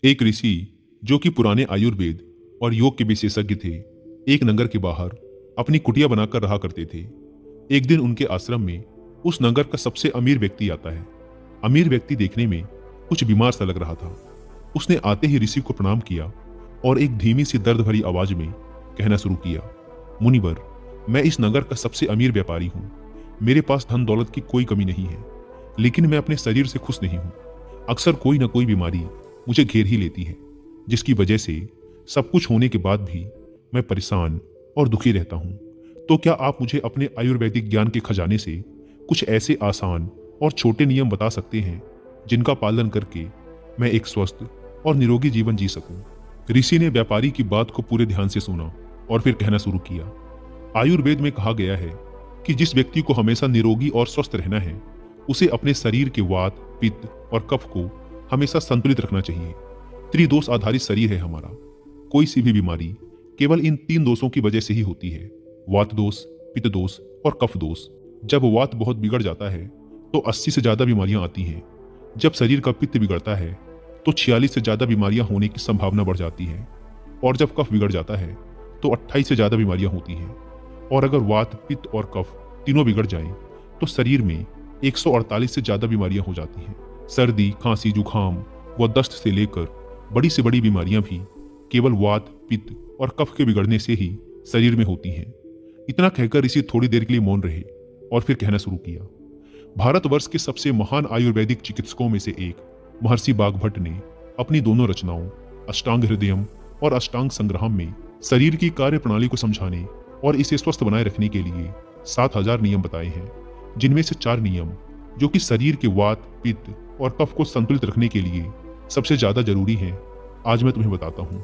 एक ऋषि जो कि पुराने आयुर्वेद और योग के विशेषज्ञ थे, एक नगर के बाहर अपनी कुटिया बनाकर रहा करते थे। एक दिन उनके आश्रम में उस नगर का सबसे अमीर व्यक्ति आता है। अमीर व्यक्ति देखने में कुछ बीमार सा लग रहा था। उसने आते ही ऋषि को प्रणाम किया और एक धीमी सी दर्द भरी आवाज में कहना शुरू किया, मुनिवर, मैं इस नगर का सबसे अमीर व्यापारी हूँ। मेरे पास धन दौलत की कोई कमी नहीं है, लेकिन मैं अपने शरीर से खुश नहीं हूँ। अक्सर कोई ना कोई बीमारी मुझे घेर ही लेती है, जिसकी वजह से सब कुछ होने के बाद भी मैं परेशान और दुखी रहता हूँ। तो क्या आप मुझे अपने आयुर्वेदिक ज्ञान के खजाने से कुछ ऐसे आसान और छोटे नियम बता सकते हैं जिनका पालन करके मैं एक स्वस्थ और निरोगी जीवन जी सकूं? ऋषि ने व्यापारी की बात को पूरे ध्यान से सुना और फिर कहना शुरू किया, आयुर्वेद में कहा गया है कि जिस व्यक्ति को हमेशा निरोगी और स्वस्थ रहना है, उसे अपने शरीर के वात, पित्त और कफ को हमेशा संतुलित रखना चाहिए। त्रिदोष आधारित शरीर है हमारा। कोई सी भी बीमारी केवल इन 3 दोषों की वजह से ही होती है, वात दोष, पित्त दोष और कफ दोष। जब वात बहुत बिगड़ जाता है तो 80 से ज्यादा बीमारियां आती हैं। जब शरीर का पित्त बिगड़ता है तो 46 से ज्यादा बीमारियां होने की संभावना बढ़ जाती है, और जब कफ बिगड़ जाता है तो 28 से ज्यादा बीमारियां होती हैं। और अगर वात, पित्त और कफ तीनों बिगड़ जाएं तो शरीर में 148 से ज्यादा बीमारियां हो जाती हैं। सर्दी, खांसी, जुखाम व दस्त से लेकर बड़ी से बड़ी बीमारियां भी केवल वात, पित्त और कफ के बिगड़ने से ही शरीर में होती हैं। इतना कहकर ऋषि थोड़ी देर के लिए मौन रहे और फिर कहना शुरू किया, भारतवर्ष के सबसे महान आयुर्वेदिक चिकित्सकों में से एक महर्षि बागभट्ट ने अपनी दोनों रचनाओं अष्टांग हृदयम और अष्टांग संग्रहम में शरीर की कार्य प्रणाली को समझाने और इसे स्वस्थ बनाए रखने के लिए 7000 नियम बताए हैं, जिनमें से 4 नियम जो कि शरीर के वात, पित्त और कफ को संतुलित रखने के लिए सबसे ज्यादा जरूरी हैं, आज मैं तुम्हें बताता हूँ।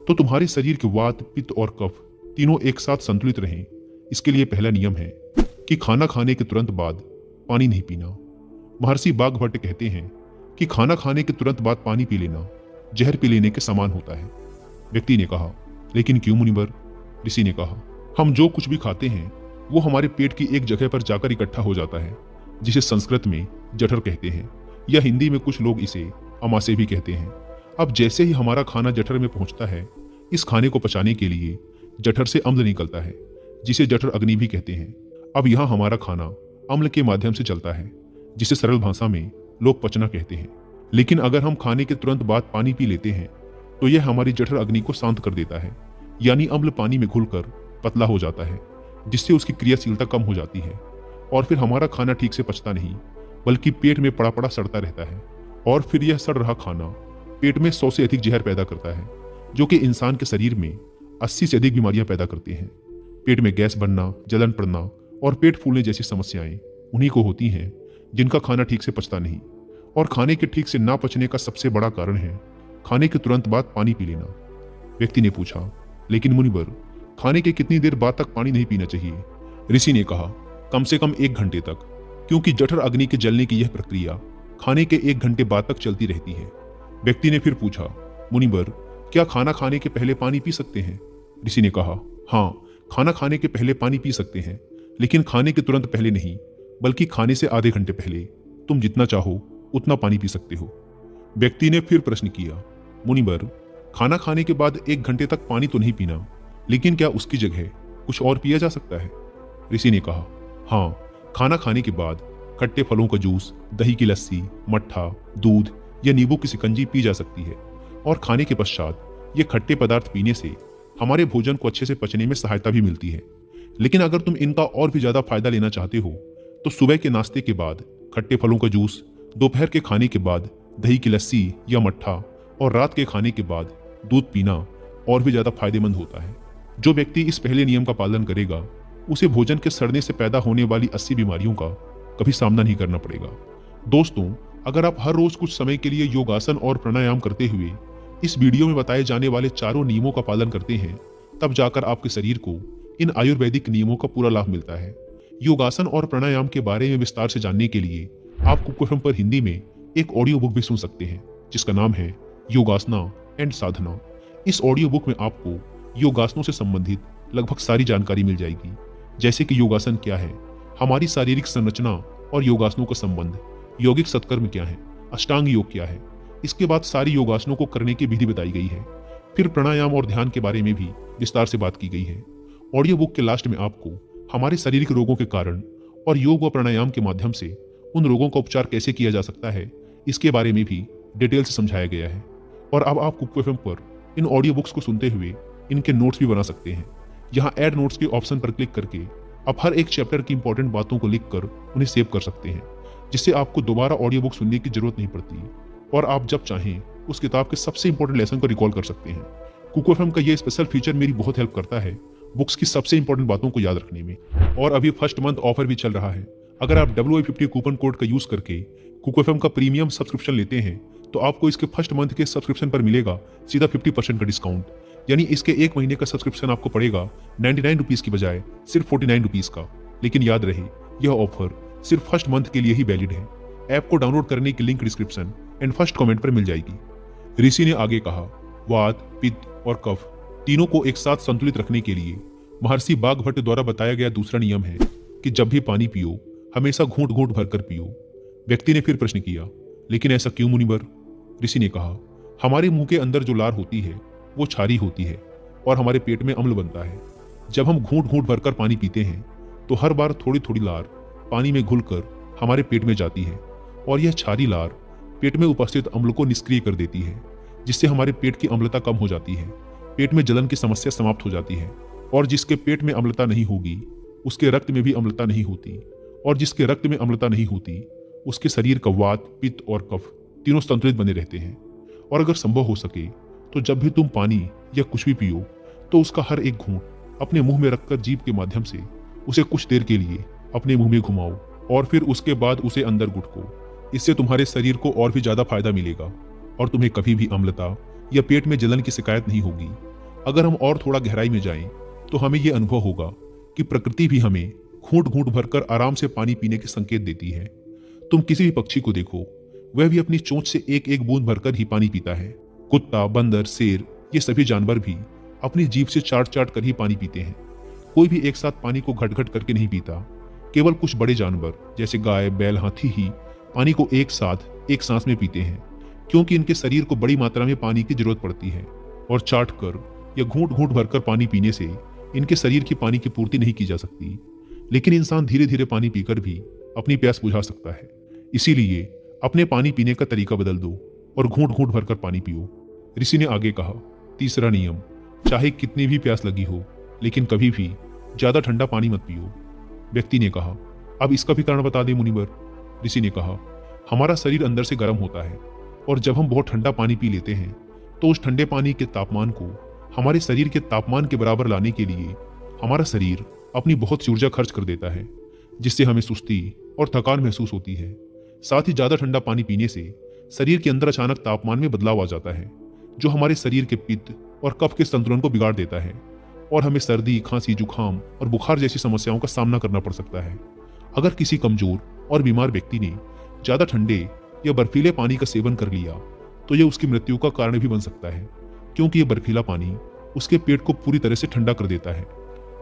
तो तुम्हारे शरीर के वात, पित्त और कफ तीनों एक साथ संतुलित रहें, इसके लिए पहला नियम है कि खाना खाने के तुरंत बाद पानी नहीं पीना। महर्षि बागभट्ट कहते हैं कि खाना खाने के तुरंत बाद पानी पी लेना जहर पी लेने के समान होता है। व्यक्ति ने कहा, लेकिन क्यों मुनिवर? ऋषि ने कहा, हम जो कुछ भी खाते हैं वो हमारे पेट की एक जगह पर जाकर इकट्ठा हो जाता है, जिसे संस्कृत में जठर कहते हैं, या हिंदी में कुछ लोग इसे अमाशय भी कहते हैं। अब जैसे ही हमारा खाना जठर में पहुंचता है, इस खाने को पचाने के लिए जठर से अम्ल निकलता है, जिसे जठर अग्नि भी कहते हैं। अब यहाँ हमारा खाना अम्ल के माध्यम से चलता है, जिसे सरल भाषा में लोग पचना कहते हैं। लेकिन अगर हम खाने के तुरंत बाद पानी पी लेते हैं तो यह हमारी जठर अग्नि को शांत कर देता है, यानी अम्ल पानी में घुलकर पतला हो जाता है, जिससे उसकी क्रियाशीलता कम हो जाती है, और फिर हमारा खाना ठीक से पचता नहीं, बल्कि पेट में पड़ा पड़ा सड़ता रहता है। और फिर यह सड़ रहा खाना पेट में 100 से अधिक जहर पैदा करता है, जो कि इंसान के शरीर में 80 से अधिक बीमारियां पैदा करते हैं। पेट में गैस बनना, जलन पड़ना और पेट फूलने जैसी समस्याएं उन्हीं को होती हैं जिनका खाना ठीक से पचता नहीं। और खाने के ठीक से ना पचने का सबसे बड़ा कारण है खाने के तुरंत बाद पानी पी लेना। व्यक्ति ने पूछा, लेकिन मुनिवर, खाने के कितनी देर बाद तक पानी नहीं पीना चाहिए? ऋषि ने कहा, कम से कम 1 घंटे तक, क्योंकि जठर अग्नि के जलने की यह प्रक्रिया खाने के 1 घंटे बाद तक चलती रहती है। व्यक्ति ने फिर पूछा, मुनिवर, क्या खाना खाने के पहले पानी पी सकते हैं? ऋषि ने कहा, हाँ, खाना खाने के पहले पानी पी सकते हैं, लेकिन खाने के तुरंत पहले नहीं, बल्कि खाने से आधे घंटे पहले। तुम जितना चाहो उतना पानी पी सकते हो। व्यक्ति ने फिर प्रश्न किया, मुनिवर, खाना खाने के बाद 1 घंटे तक पानी तो नहीं पीना, लेकिन क्या उसकी जगह कुछ और पिया जा सकता है? ऋषि ने कहा, हाँ, खाना खाने के बाद खट्टे फलों का जूस, दही की लस्सी, मट्ठा, दूध या नींबू की शिकंजी पी जा सकती है। और खाने के पश्चात ये खट्टे पदार्थ पीने से हमारे भोजन को अच्छे से पचने में सहायता भी मिलती है। लेकिन अगर तुम इनका और भी ज्यादा फायदा लेना चाहते हो तो सुबह के नाश्ते के बाद खट्टे फलों का जूस, दोपहर के खाने के बाद दही की लस्सी या मट्ठा और रात के खाने के बाद दूध पीना और भी ज्यादा फायदेमंद होता है। जो व्यक्ति इस पहले नियम का पालन करेगा उसे भोजन के सड़ने से पैदा होने वाली 80 बीमारियों का कभी सामना नहीं करना पड़ेगा। दोस्तों, अगर आप हर रोज कुछ समय के लिए योगासन और प्राणायाम करते हुए इस वीडियो में बताए जाने वाले चारों नियमों का पालन करते हैं, तब जाकर आपके शरीर को इन आयुर्वेदिक नियमों का पूरा लाभ मिलता है। योगासन और प्राणायाम के बारे में विस्तार से जानने के लिए आप कुकुरम पर हिंदी में एक ऑडियो बुक भी सुन सकते हैं, जिसका नाम है योगासना एंड साधना। इस ऑडियो बुक में आपको योगासनों से संबंधित लगभग सारी जानकारी मिल जाएगी, जैसे कि योगासन क्या है, हमारी शारीरिक संरचना और योगासनों का संबंध, यौगिक सत्कर्म क्या है, अष्टांग योग क्या है, इसके बाद सारी योगासनों को करने की विधि बताई गई है। फिर प्राणायाम और ध्यान के बारे में भी विस्तार से बात की गई है। ऑडियो बुक के लास्ट में आपको हमारे शारीरिक रोगों के कारण और योग व प्राणायाम के माध्यम से उन रोगों का उपचार कैसे किया जा सकता है, इसके बारे में भी डिटेल से समझाया गया है। और अब आप कुकू एफएम पर इन ऑडियो बुक्स को सुनते हुए इनके नोट्स भी बना सकते हैं। यहाँ ऐड नोट्स के ऑप्शन पर क्लिक करके आप हर एक चैप्टर की इंपॉर्टेंट बातों को लिखकर उन्हें सेव कर सकते हैं, जिससे आपको दोबारा ऑडियो बुक सुनने की जरूरत नहीं पड़ती और आप जब चाहें उस किताब के सबसे इंपॉर्टेंट लेसन को रिकॉल कर सकते हैं। कुकू एफएम का ये स्पेशल फीचर मेरी बहुत हेल्प करता है बुक्स की सबसे इंपॉर्टेंट बातों को याद रखने में। और अभी फर्स्ट मंथ ऑफर भी चल रहा है। अगर आप WI50 कूपन कोड का यूज करके कुकू एफएम का प्रीमियम सब्सक्रिप्शन लेते हैं तो आपको इसके फर्स्ट मंथ के सब्सक्रिप्शन पर मिलेगा सीधा 50% का डिस्काउंट। यानी इसके एक महीने का सब्सक्रिप्शन आपको पड़ेगा 99 रुपीज की बजाय सिर्फ 49 रुपीज का। लेकिन याद रहे, यह ऑफर सिर्फ फर्स्ट मंथ के लिए ही वैलिड है। ऐप को डाउनलोड करने की link description and first comment पर मिल जाएगी। ऋषि ने आगे कहा, वात, पित्त और कफ तीनों को एक साथ संतुलित रखने के लिए महर्षि बाघभट्ट द्वारा बताया गया दूसरा नियम है कि जब भी पानी पियो हमेशा घूंट घूंट भरकर पियो। व्यक्ति ने फिर प्रश्न किया, लेकिन ऐसा क्यों मुनिवर? ऋषि ने कहा, हमारे मुंह के अंदर जो लार होती है वो क्षारी होती है और हमारे पेट में अम्ल बनता है। जब हम घूंट घूंट भरकर पानी पीते हैं तो हर बार थोड़ी थोड़ी लार पानी में घुलकर हमारे पेट में जाती है और यह क्षारी लार पेट में उपस्थित अम्ल को निष्क्रिय कर देती है, जिससे हमारे पेट की अम्लता कम हो जाती है। पेट में जलन की समस्या समाप्त हो जाती है और जिसके पेट में अम्लता नहीं होगी उसके रक्त में भी अम्लता नहीं होती और जिसके रक्त में अम्लता नहीं होती उसके शरीर का वात, पित्त और कफ तीनों संतुलित बने रहते हैं। और अगर संभव हो सके तो जब भी तुम पानी या कुछ भी पियो तो उसका हर एक घूंट अपने मुंह में रखकर जीभ के माध्यम से उसे कुछ देर के लिए अपने मुंह में घुमाओ और फिर उसके बाद उसे अंदर गुटको। इससे तुम्हारे शरीर को और भी ज्यादा फायदा मिलेगा और तुम्हें कभी भी अम्लता या पेट में जलन की शिकायत नहीं होगी। अगर हम और थोड़ा गहराई में जाएं तो हमें यह अनुभव होगा कि प्रकृति भी हमें घूंट घूंट भरकर आराम से पानी पीने के संकेत देती है। तुम किसी भी पक्षी को देखो, वह भी अपनी चोंच से एक एक बूंद भरकर ही पानी पीता है। कुत्ता, बंदर, शेर, ये सभी जानवर भी अपनी जीभ से चाट चाट कर ही पानी पीते हैं। कोई भी एक साथ पानी को घट घट करके नहीं पीता। केवल कुछ बड़े जानवर जैसे गाय, बैल, हाथी ही पानी को एक साथ एक सांस में पीते हैं, क्योंकि इनके शरीर को बड़ी मात्रा में पानी की जरूरत पड़ती है और चाट कर या घूंट घूंट भरकर पानी पीने से इनके शरीर की पानी की पूर्ति नहीं की जा सकती। लेकिन इंसान धीरे धीरे पानी पीकर भी अपनी प्यास बुझा सकता है। इसीलिए अपने पानी पीने का तरीका बदल दो और घूंट घूंट भरकर पानी पियो। ऋषि ने आगे कहा, तीसरा नियम, चाहे कितनी भी प्यास लगी हो लेकिन कभी भी ज्यादा ठंडा पानी मत पियो। व्यक्ति ने कहा, अब इसका भी कारण बता दे मुनिवर। ऋषि ने कहा, हमारा शरीर अंदर से गर्म होता है और जब हम बहुत ठंडा पानी पी लेते हैं तो उस ठंडे पानी के तापमान को हमारे शरीर के तापमान के बराबर लाने के लिए हमारा शरीर अपनी बहुत सी ऊर्जा खर्च कर देता है, जिससे हमें सुस्ती और थकान महसूस होती है। साथ ही ज्यादा ठंडा पानी पीने से शरीर के अंदर अचानक तापमान में बदलाव आ जाता है, जो हमारे शरीर के पित्त और कफ के संतुलन को बिगाड़ देता है और हमें सर्दी, खांसी, जुकाम और बुखार जैसी समस्याओं का सामना करना पड़ सकता है। अगर किसी कमजोर और बीमार व्यक्ति ने ज्यादा ठंडे या बर्फीले पानी का सेवन कर लिया तो यह उसकी मृत्यु का कारण भी बन सकता है, क्योंकि यह बर्फीला पानी उसके पेट को पूरी तरह से ठंडा कर देता है।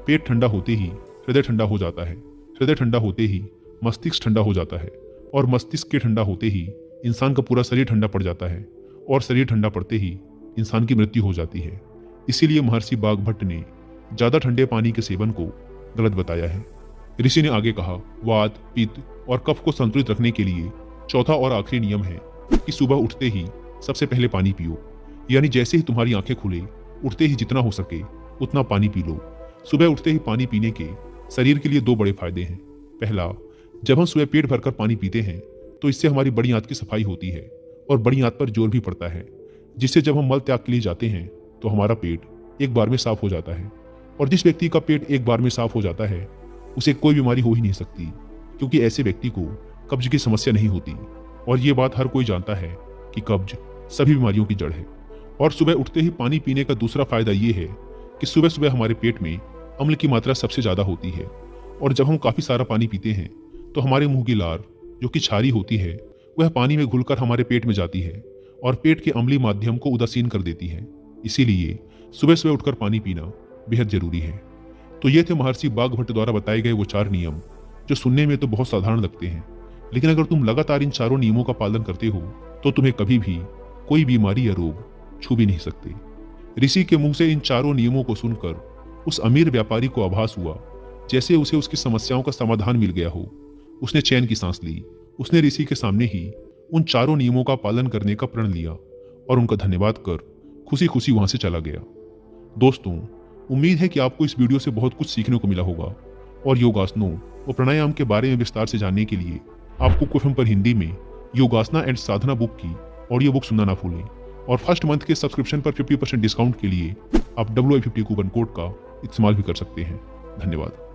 पेट ठंडा होते ही हृदय ठंडा हो जाता है, हृदय ठंडा होते ही मस्तिष्क ठंडा हो जाता है और मस्तिष्क के ठंडा होते ही इंसान का पूरा शरीर ठंडा पड़ जाता है और शरीर ठंडा पड़ते ही इंसान की मृत्यु हो जाती है। इसीलिए महर्षि बाघभट्ट ने ज्यादा ठंडे पानी के सेवन को गलत बताया है। ऋषि ने आगे कहा, वात, पित्त और कफ को संतुलित रखने के लिए चौथा और आखिरी नियम है कि सुबह उठते ही सबसे पहले पानी पियो। यानी जैसे ही तुम्हारी आंखें खुले, उठते ही जितना हो सके उतना पानी पी लो। सुबह उठते ही पानी पीने के शरीर के लिए दो बड़े फायदे हैं। पहला, जब हम सुबह पेट भरकर पानी पीते हैं तो इससे हमारी बड़ी आंत की सफाई होती है और बड़ी आंत पर जोर भी पड़ता है, जिससे जब हम मल त्याग के लिए जाते हैं तो हमारा पेट एक बार में साफ हो जाता है। और जिस व्यक्ति का पेट एक बार में साफ हो जाता है उसे कोई बीमारी हो ही नहीं सकती, क्योंकि ऐसे व्यक्ति को कब्ज की समस्या नहीं होती। और ये बात हर कोई जानता है कि कब्ज सभी बीमारियों की जड़ है। और सुबह उठते ही पानी पीने का दूसरा फायदा ये है कि सुबह सुबह हमारे पेट में अम्ल की मात्रा सबसे ज्यादा होती है और जब हम काफी सारा पानी पीते हैं तो हमारे मुंह की लार, जो कि क्षारी होती है, वह पानी में घुलकर हमारे पेट में जाती है और पेट के अम्लीय माध्यम को उदासीन कर देती है। इसीलिए सुबह सुबह उठकर पानी पीना बेहद जरूरी है। तो ये थे महर्षि बाघभट्ट द्वारा बताए गए वो 4 नियम, जो सुनने में तो बहुत साधारण लगते हैं, लेकिन अगर तुम लगातार इन चारों नियमों का पालन करते हो तो तुम्हें कभी भी कोई बीमारी या रोग छू भी नहीं सकते। ऋषि के मुंह से इन चारों नियमों को सुनकर उस अमीर व्यापारी को आभास हुआ जैसे उसे उसकी समस्याओं का समाधान मिल गया हो। उसने चैन की सांस ली। उसने ऋषि के सामने ही उन चारों नियमों का पालन करने का प्रण लिया और उनका धन्यवाद कर खुशी खुशी वहां से चला गया। दोस्तों, उम्मीद है कि आपको इस वीडियो से बहुत कुछ सीखने को मिला होगा और योगासनों और प्राणायाम के बारे में विस्तार से जानने के लिए आपको कुफम पर हिंदी में योगासना एंड साधना बुक की ऑडियो बुक सुनना ना भूलें। और फर्स्ट मंथ के सब्सक्रिप्शन पर 50% डिस्काउंट के लिए आप WI50 कूपन कोड का इस्तेमाल भी कर सकते हैं। धन्यवाद।